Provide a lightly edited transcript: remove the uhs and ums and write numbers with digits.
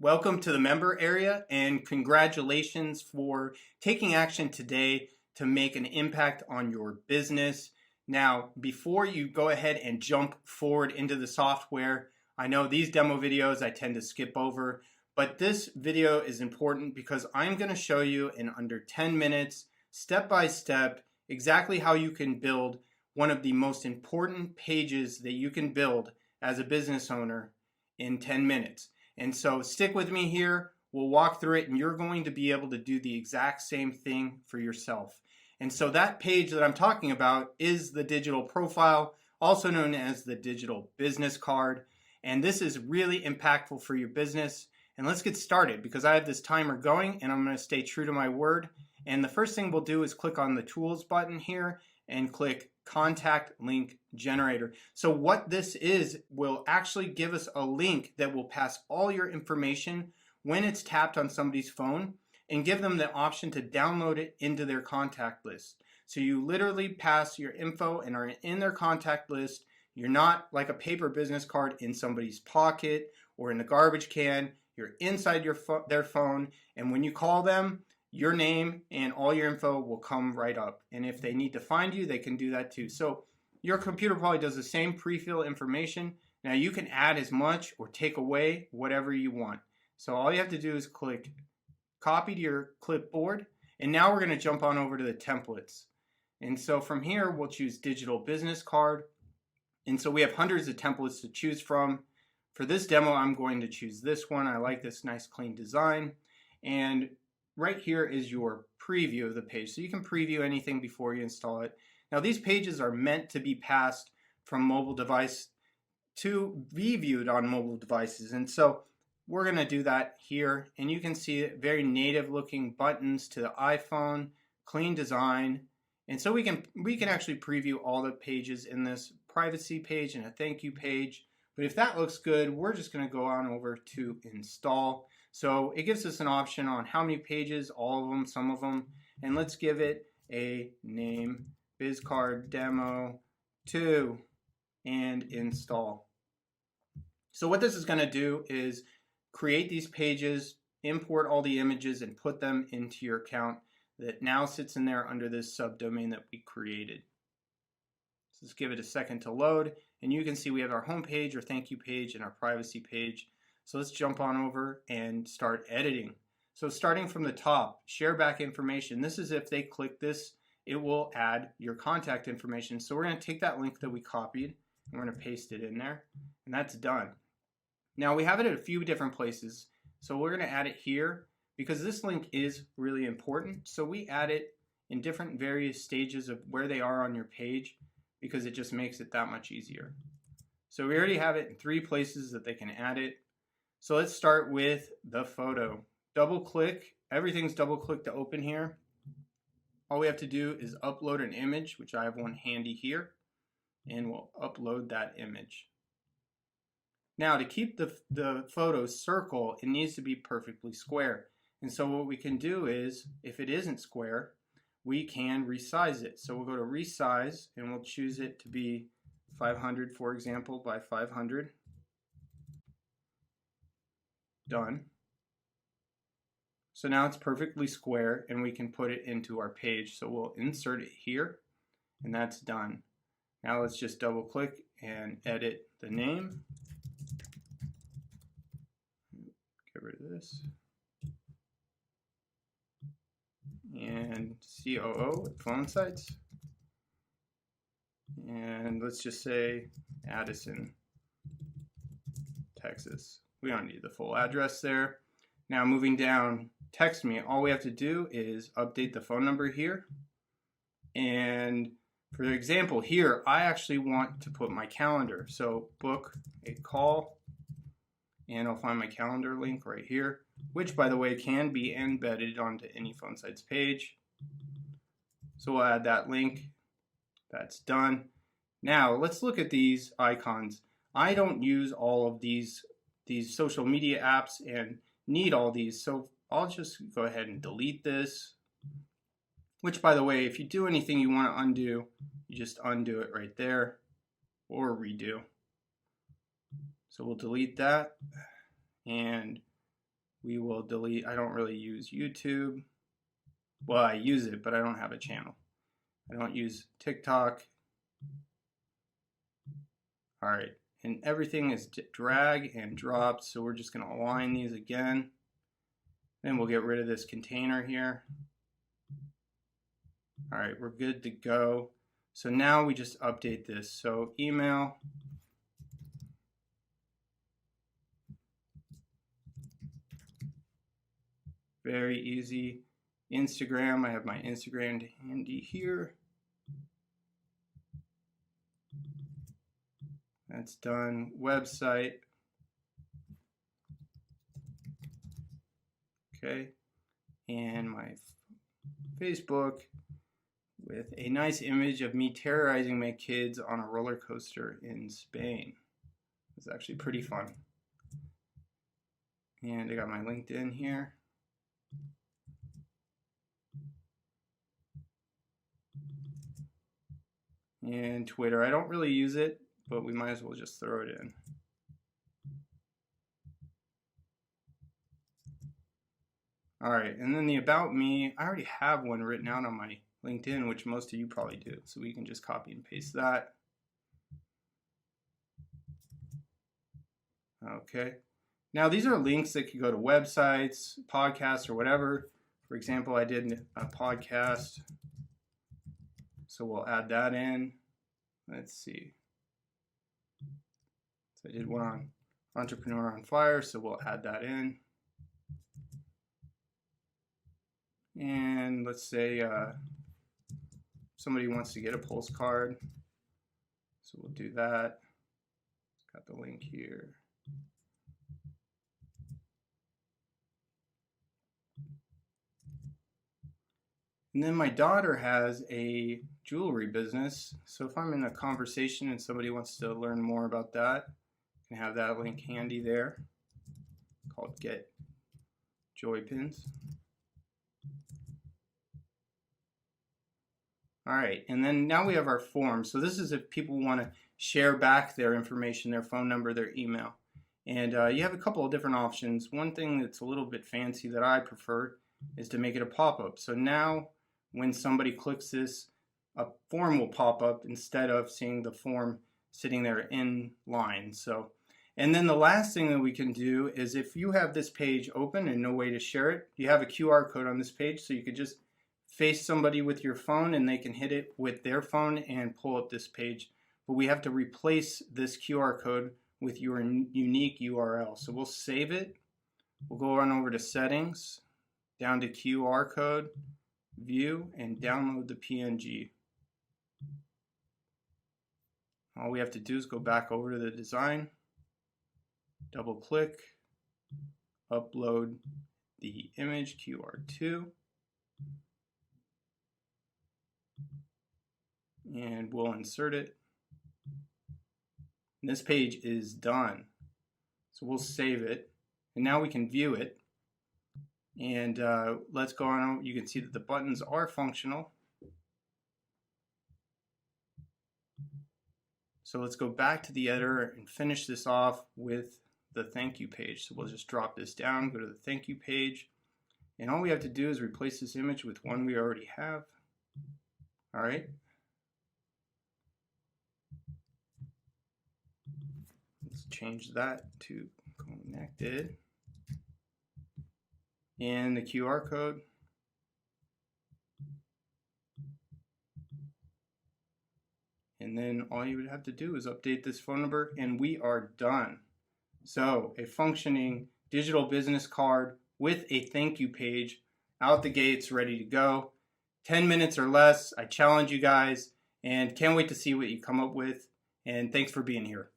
Welcome to the member area and congratulations for taking action today to make an impact on your business. Now, before you go ahead and jump forward into the software, I know these demo videos I tend to skip over, but this video is important because I'm going to show you in under 10 minutes, step by step, exactly how you can build one of the most important pages that you can build as a business owner in 10 minutes. And so stick with me here, we'll walk through it and you're going to be able to do the exact same thing for yourself. And so that page that I'm talking about is the digital profile, also known as the digital business card. And this is really impactful for your business. And let's get started because I have this timer going and I'm going to stay true to my word. And the first thing we'll do is click on the tools button here and click contact link generator. So what this is will actually give us a link that will pass all your information when it's tapped on somebody's phone and give them the option to download it into their contact list. So you literally pass your info and are in their contact list. You're not like a paper business card in somebody's pocket or in a garbage can. You're inside their phone, and when you call them, your name and all your info will come right up. And if they need to find you, they can do that too. So your computer probably does the same pre-fill information. Now you can add as much or take away whatever you want. So all you have to do is click copy to your clipboard. And now we're going to jump on over to the templates. And so from here, we'll choose digital business card. And so we have hundreds of templates to choose from. For this demo, I'm going to choose this one. I like this nice clean design. And right here is your preview of the page. So you can preview anything before you install it. Now these pages are meant to be passed from mobile device to be viewed on mobile devices. And so we're going to do that here. And you can see very native looking buttons to the iPhone, clean design. And so we can actually preview all the pages in this privacy page and a thank you page. But if that looks good, we're just going to go on over to install. So it gives us an option on how many pages, all of them, some of them, and let's give it a name, BizCard Demo 2, and install. So what this is going to do is create these pages, import all the images, and put them into your account that now sits in there under this subdomain that we created. So let's give it a second to load, and you can see we have our home page, our thank you page, and our privacy page. So let's jump on over and start editing. So starting from the top, share back information. This is if they click this, it will add your contact information. So we're going to take that link that we copied and we're going to paste it in there, and that's done. Now we have it at a few different places. So we're going to add it here because this link is really important. So we add it in different various stages of where they are on your page because it just makes it that much easier. So we already have it in 3 places that they can add it. So let's start with the photo. Double click, everything's double click to open here. All we have to do is upload an image, which I have one handy here, and we'll upload that image. Now to keep the photo circle, it needs to be perfectly square. And so what we can do is, if it isn't square, we can resize it. So we'll go to resize and we'll choose it to be 500, for example, by 500. Done. So now it's perfectly square and we can put it into our page. So we'll insert it here and that's done. Now let's just double click and edit the name. Get rid of this. And COO at Phonesites. And let's just say Addison, Texas. We don't need the full address there. Now moving down, text me. All we have to do is update the phone number here. And for example here, I actually want to put my calendar. So book a call and I'll find my calendar link right here, which by the way can be embedded onto any Phonesites page. So we'll add that link. That's done. Now let's look at these icons. I don't use all of these social media apps and need all these, so I'll just go ahead and delete this, which by the way, if you do anything you want to undo, you just undo it right there or redo. So we'll delete that and we will delete. I don't really use YouTube. Well, I use it, but I don't have a channel. I don't use TikTok. All right, and everything is drag and drop, so we're just going to align these again. Then we'll get rid of this container here. All right, we're good to go. So now we just update this. So email. Very easy. Instagram, I have my Instagram handy here. That's done. Website. Okay. And my Facebook with a nice image of me terrorizing my kids on a roller coaster in Spain. It's actually pretty fun. And I got my LinkedIn here. And Twitter. I don't really use it, but we might as well just throw it in. All right, and then the About Me, I already have one written out on my LinkedIn, which most of you probably do. So we can just copy and paste that. Okay. Now these are links that could go to websites, podcasts, or whatever. For example, I did a podcast, so we'll add that in. Let's see. So I did one on Entrepreneur on Fire, so we'll add that in. And let's say somebody wants to get a postcard, so we'll do that. Got the link here. And then my daughter has a jewelry business, so if I'm in a conversation and somebody wants to learn more about that, I can have that link handy there, called Get Joy Pins. All right, and then now we have our form. So this is if people want to share back their information, their phone number, their email. And you have a couple of different options. One thing that's a little bit fancy that I prefer is to make it a pop-up. So now when somebody clicks this, a form will pop up instead of seeing the form sitting there in line. So, and then the last thing that we can do is if you have this page open and no way to share it, you have a QR code on this page, so you could just face somebody with your phone and they can hit it with their phone and pull up this page. But we have to replace this QR code with your unique URL. So we'll save it. We'll go on over to settings, down to QR code, view, and download the PNG. All we have to do is go back over to the design, double click, upload the image QR2, and we'll insert it. And this page is done. So we'll save it, and now we can view it. And let's go on. You can see that the buttons are functional. So let's go back to the editor and finish this off with the thank you page. So we'll just drop this down, go to the thank you page, and all we have to do is replace this image with one we already have. All right. Let's change that to connected. And the QR code. And then all you would have to do is update this phone number and we are done. So a functioning digital business card with a thank you page out the gates, ready to go. 10 minutes or less. I challenge you guys and can't wait to see what you come up with. And thanks for being here.